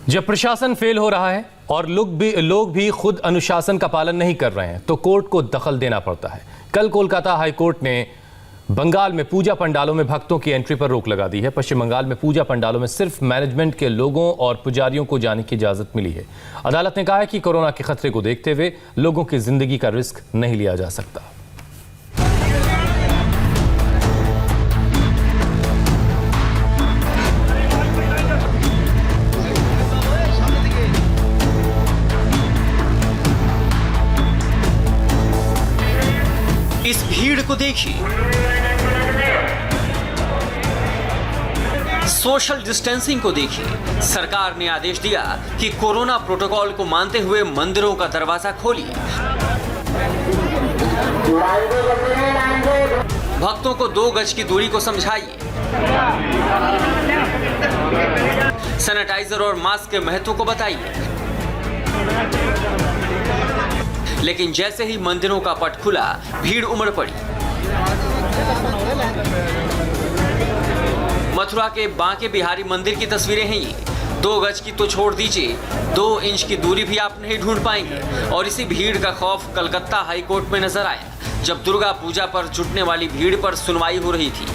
जब प्रशासन फेल हो रहा है और लोग भी खुद अनुशासन का पालन नहीं कर रहे हैं तो कोर्ट को दखल देना पड़ता है। कल कोलकाता हाई कोर्ट ने बंगाल में पूजा पंडालों में भक्तों की एंट्री पर रोक लगा दी है। पश्चिम बंगाल में पूजा पंडालों में सिर्फ मैनेजमेंट के लोगों और पुजारियों को जाने की इजाजत मिली है। अदालत ने कहा है कि कोरोना के खतरे को देखते हुए लोगों की जिंदगी का रिस्क नहीं लिया जा सकता। इस भीड़ को देखिए, सोशल डिस्टेंसिंग को देखिए। सरकार ने आदेश दिया कि कोरोना प्रोटोकॉल को मानते हुए मंदिरों का दरवाजा खोलिए। भक्तों को 2 गज की दूरी को समझाइए। सैनिटाइजर और मास्क के महत्व को बताइए। लेकिन जैसे ही मंदिरों का पट खुला, भीड़ उमड़ पड़ी। मथुरा के बांके बिहारी मंदिर की तस्वीरें हैं ये। 2 गज की तो छोड़ दीजिए, 2 इंच की दूरी भी आप नहीं ढूंढ पाएंगे। और इसी भीड़ का खौफ कलकत्ता हाई कोर्ट में नजर आया, जब दुर्गा पूजा पर जुटने वाली भीड़ पर सुनवाई हो रही थी।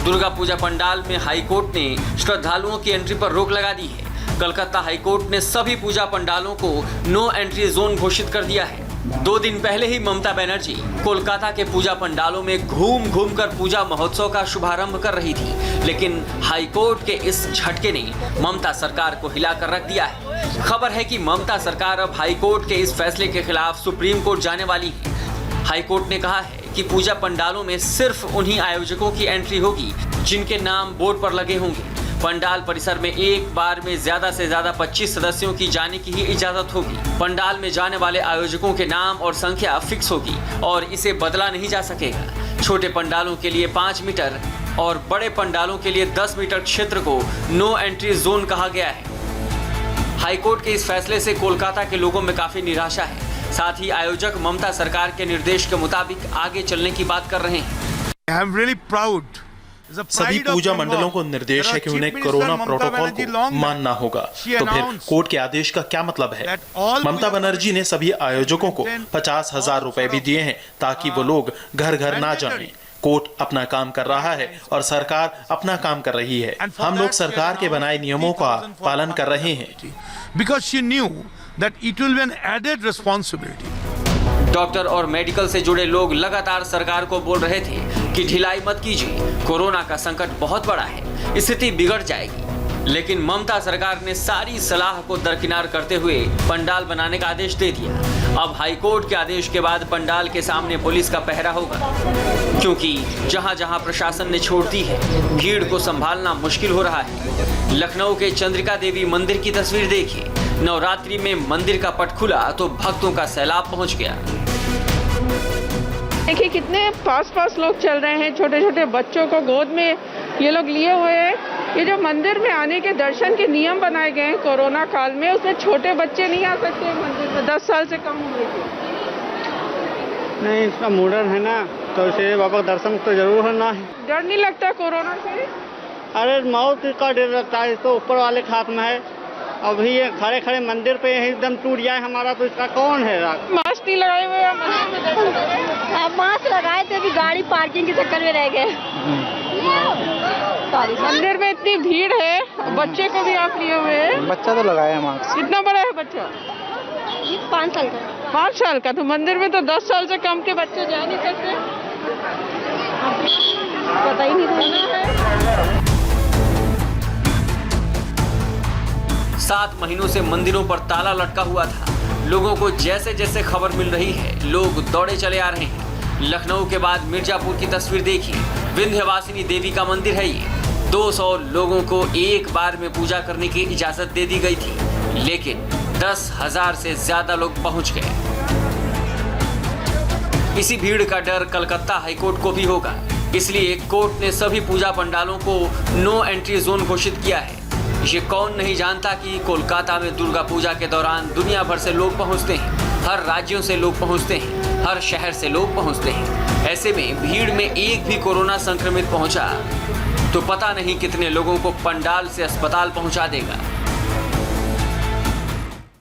दुर्गा पूजा पंडाल में हाई कोर्ट ने श्रद्धालुओं की एंट्री पर रोक लगा दी है। कलकत्ता हाई कोर्ट ने सभी पूजा पंडालों को नो एंट्री जोन घोषित कर दिया है। 2 दिन पहले ही ममता बनर्जी कोलकाता के पूजा पंडालों में घूम घूम कर पूजा महोत्सव का शुभारंभ कर रही थी, लेकिन हाईकोर्ट के इस झटके ने ममता सरकार को हिलाकर रख दिया है। खबर है कि ममता सरकार अब हाईकोर्ट के इस फैसले के खिलाफ सुप्रीम कोर्ट जाने वाली है। हाईकोर्ट ने कहा है कि पूजा पंडालों में सिर्फ उन्हीं आयोजकों की एंट्री होगी जिनके नाम बोर्ड पर लगे होंगे। पंडाल परिसर में एक बार में ज्यादा से ज्यादा 25 सदस्यों की जाने की ही इजाजत होगी। पंडाल में जाने वाले आयोजकों के नाम और संख्या फिक्स होगी और इसे बदला नहीं जा सकेगा। छोटे पंडालों के लिए 5 मीटर और बड़े पंडालों के लिए 10 मीटर क्षेत्र को नो एंट्री जोन कहा गया है। हाईकोर्ट के इस फैसले से कोलकाता के लोगों में काफी निराशा है। साथ ही आयोजक ममता सरकार के निर्देश के मुताबिक आगे चलने की बात कर रहे हैं। I am really proud. सभी पूजा मंडलों को निर्देश है कि उन्हें कोरोना प्रोटोकॉल को मानना होगा। तो फिर कोर्ट के आदेश का क्या मतलब है? ममता बनर्जी ने सभी आयोजकों को 50,000 रुपए भी दिए हैं ताकि वो लोग घर घर ना जाएं। कोर्ट अपना काम कर रहा है और सरकार अपना काम कर रही है। हम लोग सरकार के बनाए नियमों का पालन कर रहे हैं। Because she knew that it will be an added responsibility. Doctor और मेडिकल से जुड़े लोग लगातार सरकार को बोल रहे थे कि ढिलाई मत कीजिए, कोरोना का संकट बहुत बड़ा है, स्थिति बिगड़ जाएगी। लेकिन ममता सरकार ने सारी सलाह को दरकिनार करते हुए पंडाल बनाने का आदेश दे दिया। अब हाईकोर्ट के आदेश के बाद पंडाल के सामने पुलिस का पहरा होगा, क्योंकि जहां जहां प्रशासन ने छोड़ दी है, भीड़ को संभालना मुश्किल हो रहा है। लखनऊ के चंद्रिका देवी मंदिर की तस्वीर देखिए। नवरात्रि में मंदिर का पट खुला तो भक्तों का सैलाब पहुंच गया। देखिए कितने पास लोग चल रहे हैं, छोटे छोटे बच्चों को गोद में ये लोग लिए हुए हैं। ये जो मंदिर में आने के दर्शन के नियम बनाए गए हैं कोरोना काल में, उसमें छोटे बच्चे नहीं आ सकते मंदिर में, 10 साल से कम उम्र के। नहीं, इसका मॉडर्न है ना, तो इसे बाबा दर्शन तो जरूर होना है। डर नहीं लगता कोरोना से? अरे मौत का डर लगता है, तो ऊपर वाले के हाथ में है। अभी ये खड़े खड़े मंदिर पे एकदम टूट जाए हमारा, तो इसका कौन है? मास्क नहीं लगाए हुए आप मास्क लगाए थे, अभी गाड़ी पार्किंग के चक्कर में रह गए। मंदिर में इतनी भीड़ है, बच्चे को भी आप लिए हुए हैं। बच्चा तो लगाया मास्क। कितना बड़ा है बच्चा? ये 5 साल का। 5 साल का? तो मंदिर में तो 10 साल से कम के बच्चे जा नहीं सकते। पता ही नहीं। 7 महीनों से मंदिरों पर ताला लटका हुआ था। लोगों को जैसे जैसे खबर मिल रही है, लोग दौड़े चले आ रहे हैं। लखनऊ के बाद मिर्जापुर की तस्वीर देखिए। विंध्यवासिनी देवी का मंदिर है ये। 200 लोगों को एक बार में पूजा करने की इजाजत दे दी गई थी, लेकिन 10,000 से ज्यादा लोग पहुंच गए। इसी भीड़ का डर कलकत्ता हाईकोर्ट को भी होगा, इसलिए कोर्ट ने सभी पूजा पंडालों को नो एंट्री जोन घोषित किया है। ये कौन नहीं जानता कि कोलकाता में दुर्गा पूजा के दौरान दुनिया भर से लोग पहुंचते हैं, हर राज्यों से लोग पहुंचते हैं, हर शहर से लोग पहुंचते हैं। ऐसे में भीड़ में एक भी कोरोना संक्रमित पहुंचा तो पता नहीं कितने लोगों को पंडाल से अस्पताल पहुंचा देगा।